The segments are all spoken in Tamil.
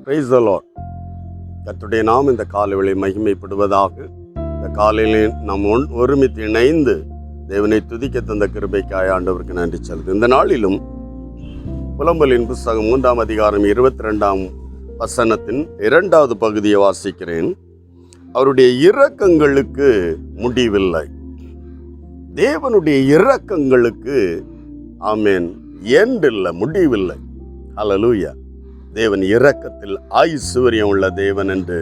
Praise the Lord. கர்த்தருடைய நாமம் இந்த காலைவேளை மகிமைப்படுவதாக. இந்த காலையிலே நாம் ஒருமித்து இணைந்து தேவனை துதிக்க தந்த கிருபைக்காய் ஆண்டவருக்கு நன்றி செலுத்து. இந்த நாளிலும் புலம்பலின் புஸ்தகம் 3ஆம் அதிகாரம் 22ஆம் வசனத்தின் 2வது பகுதியை வாசிக்கிறேன். அவருடைய இரக்கங்களுக்கு முடிவில்லை. தேவனுடைய இரக்கங்களுக்கு ஆமென் எண்ட் இல்லை, முடிவில்லை. ஹல்லேலூயா. தேவன் இரக்கத்தில் ஐஸ்வர்யம் உள்ள தேவன் என்று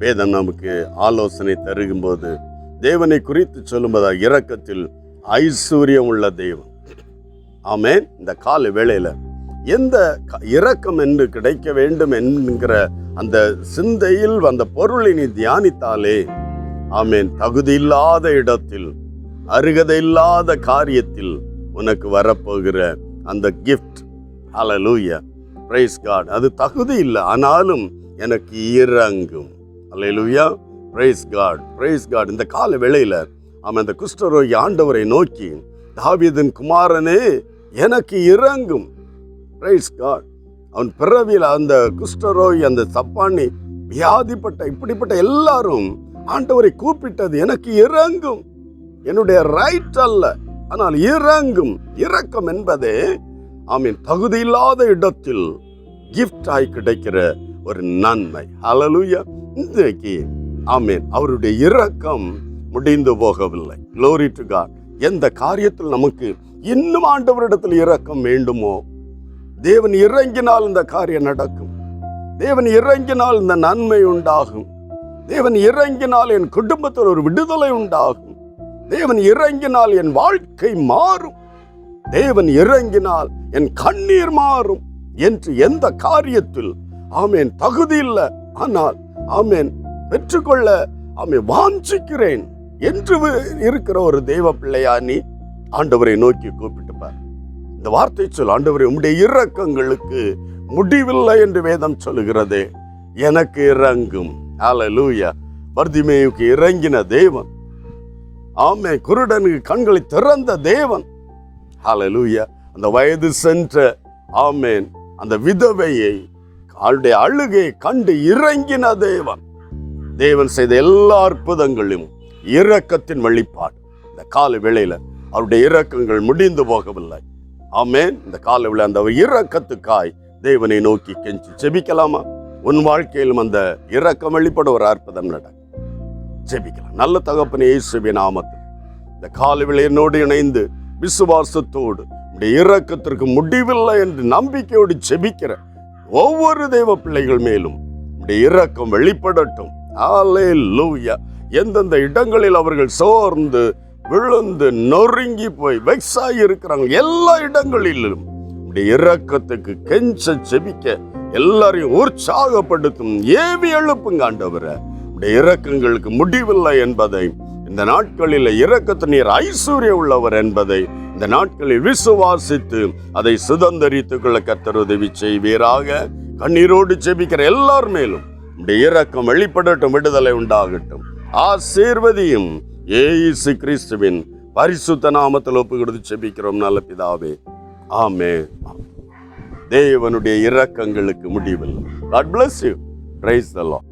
வேதம் நமக்கு ஆலோசனை தருகும்போது தேவனை குறித்து சொல்லும்போது இரக்கத்தில் ஐஸ்வர்யம் உள்ள தேவன். ஆமென். இந்த கால வேளையில எந்த இரக்கம் என்று கிடைக்க வேண்டும் என்கிற அந்த சிந்தையில் அந்த பொருளை நீ தியானித்தாலே ஆமென், தகுதி இல்லாத இடத்தில் அருகதை இல்லாத காரியத்தில் உனக்கு வரப்போகிற அந்த கிஃப்ட், ஹல்லேலூயா, பிரைஸ் காட், அது தகுதி இல்லை, ஆனாலும் எனக்கு இறங்கும். ஹல்லேலூயா, பிரைஸ் காட், பிரைஸ் காட். இந்த கால வேளையில அவன் அந்த குஷ்டரோகி ஆண்டவரை நோக்கி, தாவீதின் குமாரனே எனக்கு இறங்கும். Praise God. அவன் பிறவியில் அந்த குஷ்டரோகி, அந்த சப்பானி, வியாதிப்பட்ட இப்படிப்பட்ட எல்லாரும் ஆண்டவரை கூப்பிட்டது எனக்கு இறங்கும், என்னுடைய ரைட் அல்ல, ஆனால் இறங்கும். இரக்கம் என்பதே ஆமீன் தகுதி இல்லாத இடத்தில் கிஃப்ட் ஆகி கிடைக்கிற ஒரு நன்மை. ஹல்லேலூயா. இன்றைக்கு ஆமீன் அவருடைய இரக்கம் முடிந்து போகவில்லை. Glory to God. எந்த காரியத்தில் நமக்கு இன்னும் ஆண்டவரிடத்தில் இரக்கம் வேண்டுமோ, தேவன் இறங்கினால் இந்த காரியம் நடக்கும். தேவன் இறங்கினால் இந்த நன்மை உண்டாகும். தேவன் இறங்கினால் என் குடும்பத்தில் ஒரு விடுதலை உண்டாகும். தேவன் இறங்கினால் என் வாழ்க்கை மாறும். தேவன் இறங்கினால் என் கண்ணீர் மாறும் என்று எந்த காரியத்தில் ஆமேன் தகுதி இல்லை, ஆனால் ஆமேன் பெற்றுக்கொள்ள ஆமேன் வாஞ்சிக்கிறேன் என்று இருக்கிற ஒரு தெய்வ பிள்ளையா நீ ஆண்டவரை நோக்கி கூப்பிட்டு பார். இந்த வார்த்தை சொல், ஆண்டவரே உம்முடைய இரக்கங்களுக்கு முடிவில்லை என்று வேதம் சொல்லுகிறதே, எனக்கு இறங்கும். ஹல்லேலூயா. பர்திமேயுக்கு இறங்கின தேவன், ஆமே குருடனுக்கு கண்களை திறந்த தேவன். ஹல்லேலூயா. அந்த வயது சென்ற ஆமேன் அந்த விதவையை அவருடைய அழுகை கண்டு இறங்கின தேவன். தேவன் செய்த எல்லா அற்புதங்களும் இரக்கத்தின் வெளிப்பாடு. இந்த கால வேளையில அவருடைய இரக்கங்கள் முடிந்து போகவில்லை. ஆமேன். இந்த கால வேளை அந்த இரக்கத்துக்காய் தேவனை நோக்கி கெஞ்சி செபிக்கலாமா? உன் வாழ்க்கையிலும் அந்த இரக்கம் வெளிப்பட ஒரு அற்புதம் நடக்கும். ஜெபிக்கலாம். நல்ல தகப்பனே, இயேசுவின் நாமத்தில் இந்த காலைவேளை என்னோடு இணைந்து விசுவாசத்தோடு உடைய இரக்கத்திற்கு முடிவில்லை என்று நம்பிக்கையோடு ஜெபிக்கிற ஒவ்வொரு தெய்வ பிள்ளைகள் மேலும் உடைய இரக்கம் வெளிப்படட்டும். ஹல்லேலூயா. எந்தெந்த இடங்களில் அவர்கள் சோர்ந்து விழுந்து நொறுங்கி போய் வெக்ஸாகி இருக்கிறாங்க, எல்லா இடங்களிலும் உடைய இரக்கத்துக்கு கெஞ்ச ஜெபிக்க எல்லாரையும் உற்சாகப்படுத்தும். ஏவி எழுப்புங்க ஆண்டவரே. இரக்கங்களுக்கு முடிவில்லை என்பதை இந்த நாட்களில் இரக்கத்து நீர் ஐஸ்வர்யம் உள்ளவர் என்பதை இந்த நாட்களில் விசுவாசித்து அதை சுதந்தரித்துக் கொள்ள கர்த்தர் உதவி செய்வீராக. கண்ணீரோடு ஜெபிக்கிற எல்லார் மேலும் இரக்கம் வெளிப்படட்டும், விடுதலை உண்டாகட்டும். ஆசீர்வதியும். இயேசு கிறிஸ்துவின் பரிசுத்த நாமத்தில் ஒப்பு கொடுத்து ஜெபிக்கிறோம் நல்ல பிதாவே, ஆமென். தேவனுடைய இரக்கங்களுக்கு முடிவில்லை. God bless you. Praise the Lord.